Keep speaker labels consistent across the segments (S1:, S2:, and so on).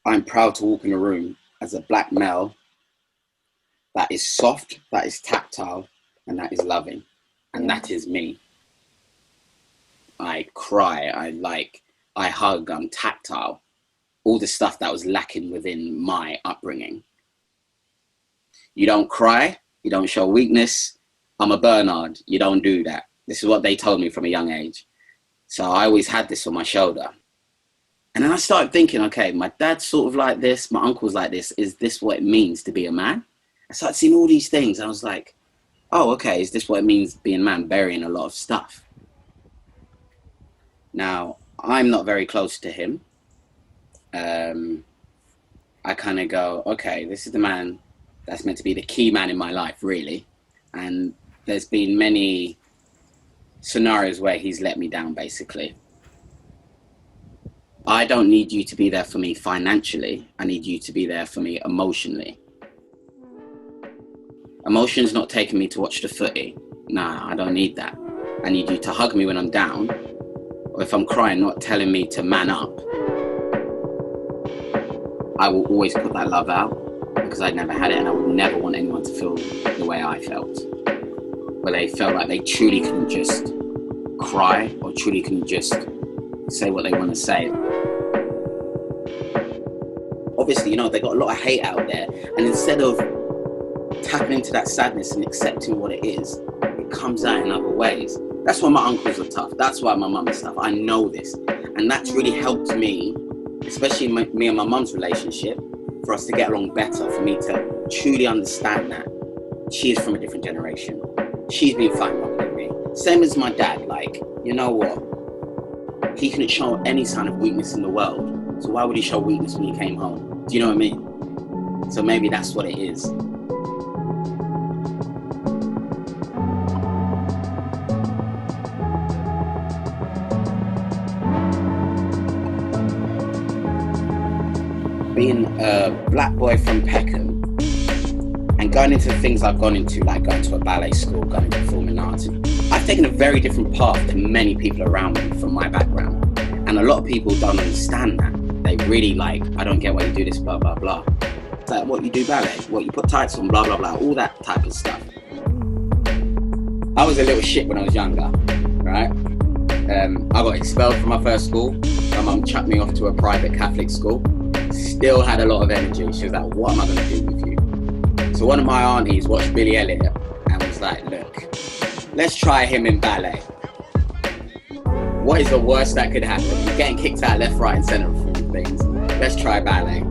S1: I'm proud to walk in a room as a black male that is soft, that is tactile, and that is loving. And that is me. I cry, I hug, I'm tactile. All the stuff that was lacking within my upbringing. You don't cry, you don't show weakness. I'm a Bernard, you don't do that. This is what they told me from a young age. So I always had this on my shoulder. And then I started thinking, okay, my dad's sort of like this, my uncle's like this. Is this what it means to be a man? I started seeing all these things and I was like, oh, okay, is this what it means being a man, burying a lot of stuff? Now, I'm not very close to him. I kind of go, okay, this is the man that's meant to be the key man in my life, really. And there's been many scenarios where he's let me down, basically. I don't need you to be there for me financially. I need you to be there for me emotionally. Emotion's not taking me to watch the footy. Nah, I don't need that. I need you to hug me when I'm down. Or if I'm crying, not telling me to man up. I will always put that love out because I never had it, and I would never want anyone to feel the way I felt. Where they felt like they truly couldn't just cry or truly couldn't just say what they want to say. Obviously, they got a lot of hate out there, and instead of tapping into that sadness and accepting what it is, it comes out in other ways. That's why my uncles are tough. That's why my mum is tough. I know this. And that's really helped me, especially me and my mum's relationship, for us to get along better, for me to truly understand that she is from a different generation. She's been fighting longer than me. Same as my dad. You know what? He couldn't show any sign of weakness in the world. So why would he show weakness when he came home? Do you know what I mean? So maybe that's what it is. Being a black boy from Peckham and going into the things I've gone into, like going to a ballet school, going into performing arts, I've taken a very different path to many people around me from my background. And a lot of people don't understand that. They really I don't get why you do this, blah, blah, blah. It's like, what, you do ballet? What, you put tights on, blah, blah, blah, all that type of stuff. I was a little shit when I was younger, right? I got expelled from my first school. My mum chucked me off to a private Catholic school. Still had a lot of energy. She was like, what am I going to do with you? So one of my aunties watched Billy Elliot and was like, look, let's try him in ballet. What is the worst that could happen? You're getting kicked out left, right and centre from things. Let's try ballet.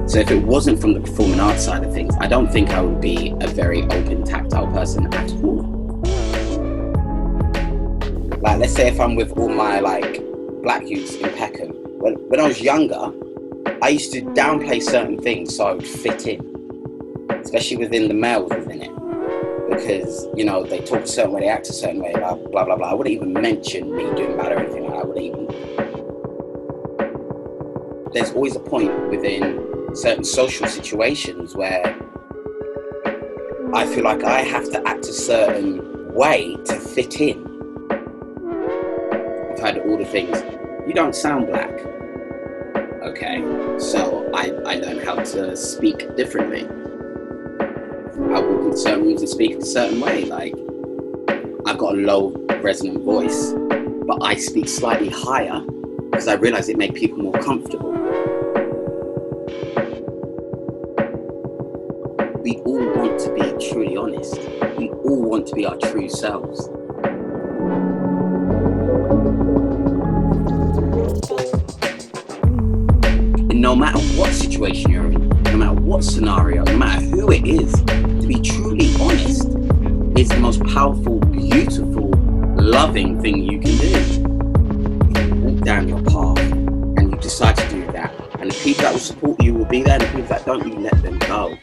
S1: So if it wasn't from the performing arts side of things, I don't think I would be a very open, tactile person at all. Let's say if I'm with all my black youths in Peckham, when I was younger, I used to downplay certain things so I would fit in, especially within the males within it, because they talk a certain way, they act a certain way, blah blah blah. I wouldn't even mention me doing bad or anything like that. I wouldn't even. There's always a point within certain social situations where I feel like I have to act a certain way to fit in. Had all the things. You don't sound black. Okay, so I learned how to speak differently. I walk into certain rooms and speak in a certain way. I've got a low resonant voice, but I speak slightly higher because I realize it makes people more comfortable. We all want to be truly honest. We all want to be our true selves. No matter what situation you're in, no matter what scenario, no matter who it is, to be truly honest is the most powerful, beautiful, loving thing you can do. You walk down your path and you decide to do that. And the people that will support you will be there, and the people that don't, you let them go.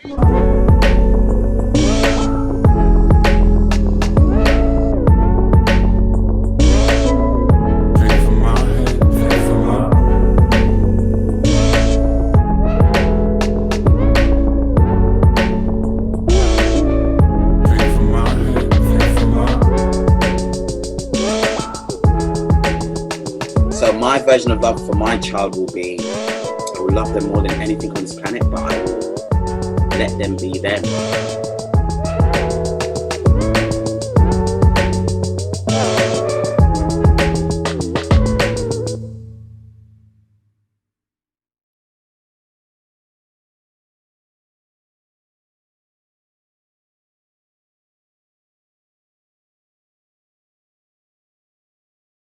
S1: So my version of love for my child will be, I will love them more than anything on this planet, but I will let them be them.